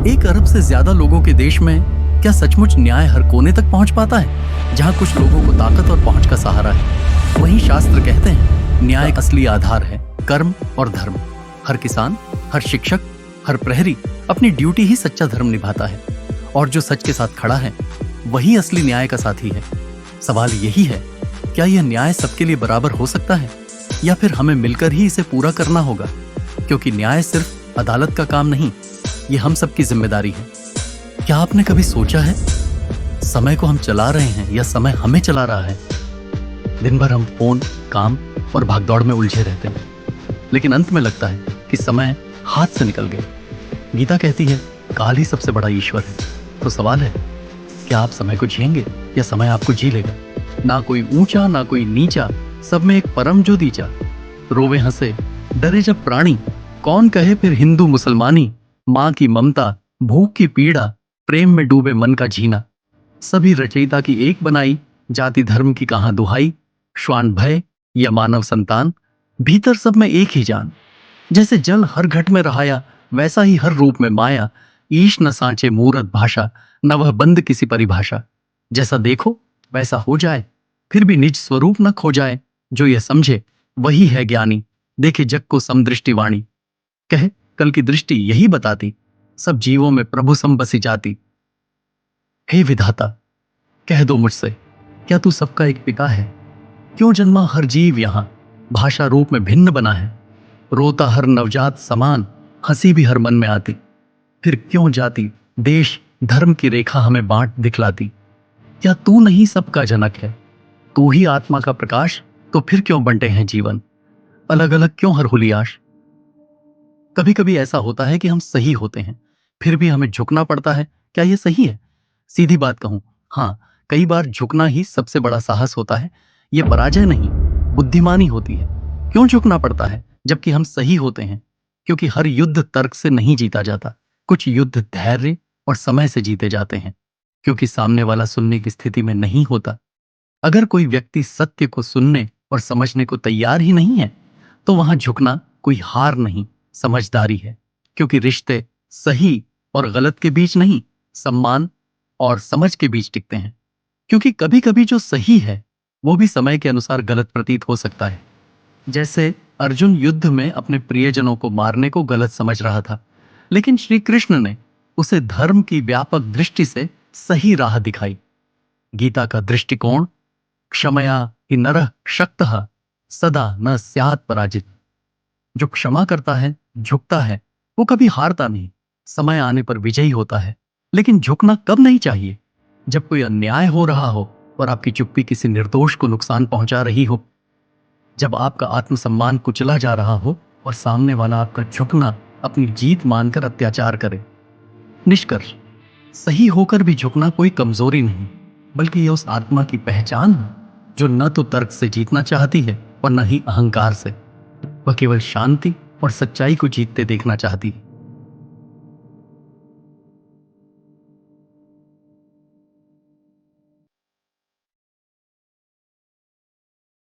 1 अरब से ज्यादा लोगों के देश में क्या सचमुच न्याय हर कोने तक पहुंच पाता है? जहां कुछ लोगों को ताकत और पहुंच का सहारा है, वहीं शास्त्र कहते हैं न्याय का असली आधार है कर्म और धर्म। हर किसान, हर शिक्षक, हर प्रहरी अपनी ड्यूटी ही सच्चा धर्म निभाता है, और जो सच के साथ खड़ा है वही असली न्याय का साथी है। सवाल यही है, क्या यह न्याय सबके लिए बराबर हो सकता है, या फिर हमें मिलकर ही इसे पूरा करना होगा? क्योंकि न्याय सिर्फ अदालत का काम नहीं, ये हम सबकी जिम्मेदारी है। क्या आपने कभी सोचा है, समय को हम चला रहे हैं या समय हमें चला रहा है? दिन भर हम फोन, काम और भागदौड़ में उलझे रहते हैं, लेकिन अंत में लगता है कि समय हाथ से निकल गया। गीता कहती है काल ही सबसे बड़ा ईश्वर है। तो सवाल है, क्या आप समय को जिएंगे या समय आपको जी लेगा? ना कोई ऊंचा ना कोई नीचा, सब में एक परम जो दीचा। रोवे हंसे डरे जब प्राणी, कौन कहे फिर हिंदू मुसलमानी। माँ की ममता, भूख की पीड़ा, प्रेम में डूबे मन का जीना, सभी रचयिता की एक बनाई, जाति धर्म की कहां दुहाई। श्वान भय या मानव संतान, भीतर सब में एक ही जान। जैसे जल हर घट में रहाया, वैसा ही हर रूप में माया। ईश न सांचे मूरत भाषा, न वह बंद किसी परिभाषा। जैसा देखो वैसा हो जाए, फिर भी निज स्वरूप न खो जाए। जो यह समझे वही है ज्ञानी, देखे जग को समदृष्टि वाणी। कहे कल की दृष्टि यही बताती, सब जीवों में प्रभु सम बसी जाती। हे विधाता, कह दो मुझसे, क्या तू सबका एक पिता है? क्यों जन्मा हर जीव यहां, भाषा रूप में भिन्न बना है? रोता हर नवजात समान, हंसी भी हर मन में आती। फिर क्यों जाति, देश, धर्म की रेखा हमें बांट दिखलाती? क्या तू नहीं सबका जनक है? तू ही आत्मा का प्रकाश, तो फिर क्यों बंटे हैं जीवन? अलग अलग क्यों हर हुलियाश? कभी कभी ऐसा होता है कि हम सही होते हैं, फिर भी हमें झुकना पड़ता है। क्या यह सही है? सीधी बात कहूं, हाँ, कई बार झुकना ही सबसे बड़ा साहस होता है। यह पराजय नहीं, बुद्धिमानी होती है। क्यों झुकना पड़ता है जबकि हम सही होते हैं? क्योंकि हर युद्ध तर्क से नहीं जीता जाता, कुछ युद्ध धैर्य और समय से जीते जाते हैं। क्योंकि सामने वाला सुनने की स्थिति में नहीं होता। अगर कोई व्यक्ति सत्य को सुनने और समझने को तैयार ही नहीं है, तो वहां झुकना कोई हार नहीं, समझदारी है। क्योंकि रिश्ते सही और गलत के बीच नहीं, सम्मान और समझ के बीच टिकते हैं। क्योंकि कभी कभी जो सही है वो भी समय के अनुसार गलत प्रतीत हो सकता है। जैसे अर्जुन युद्ध में अपने प्रियजनों को मारने को गलत समझ रहा था, लेकिन श्री कृष्ण ने उसे धर्म की व्यापक दृष्टि से सही राह दिखाई। गीता का दृष्टिकोण, क्षमया हि नरः शक्तः सदा न स्यात् पराजित। जो क्षमा करता है, झुकता है, वो कभी हारता नहीं, समय आने पर विजयी होता है। लेकिन झुकना कब नहीं चाहिए? जब कोई अन्याय हो रहा हो और आपकी चुप्पी किसी निर्दोष को नुकसान पहुंचा रही हो, जब आपका आत्मसम्मान कुचला जा रहा हो और सामने वाला आपका झुकना अपनी जीत मानकर अत्याचार करे। निष्कर्ष, सही होकर भी झुकना कोई कमजोरी नहीं, बल्कि यह उस आत्मा की पहचान है जो न तो तर्क से जीतना चाहती है और न ही अहंकार से। वह केवल शांति और सच्चाई को जीतते देखना चाहती है।